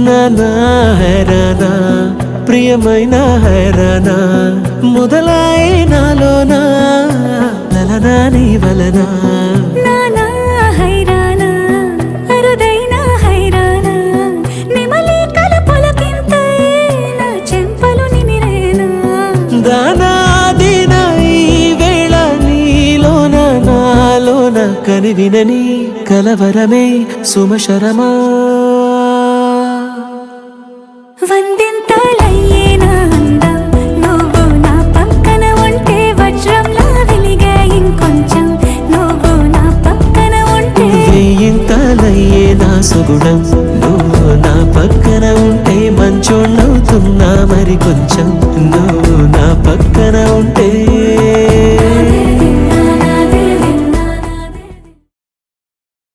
నానా హైరానా ప్రియమైన హైరానా మొదలాయే నాలోనా లలనా నీ వలనా నానా హైరానా అరుదైన హైరానా నిమలి కలపులకింతై నా చెంపలు నిమిరేనా దానా దినా ఈ వేళ నీలోన నాలోన కనివినని కలవరమే సుమశరమా వందింతలయ్యే నా అందం నువ్వు నా పక్కన ఉంటే వజ్రంలా వెలిగే ఇంకొంచెం నువ్వు నా పక్కన ఉంటే వెయ్యింతలయ్యే నా సుగుణం నువ్వు నా పక్కన ఉంటే మంచోణ్ణవుతున్నా మరి కొంచెం నువ్వు నా పక్కన ఉంటే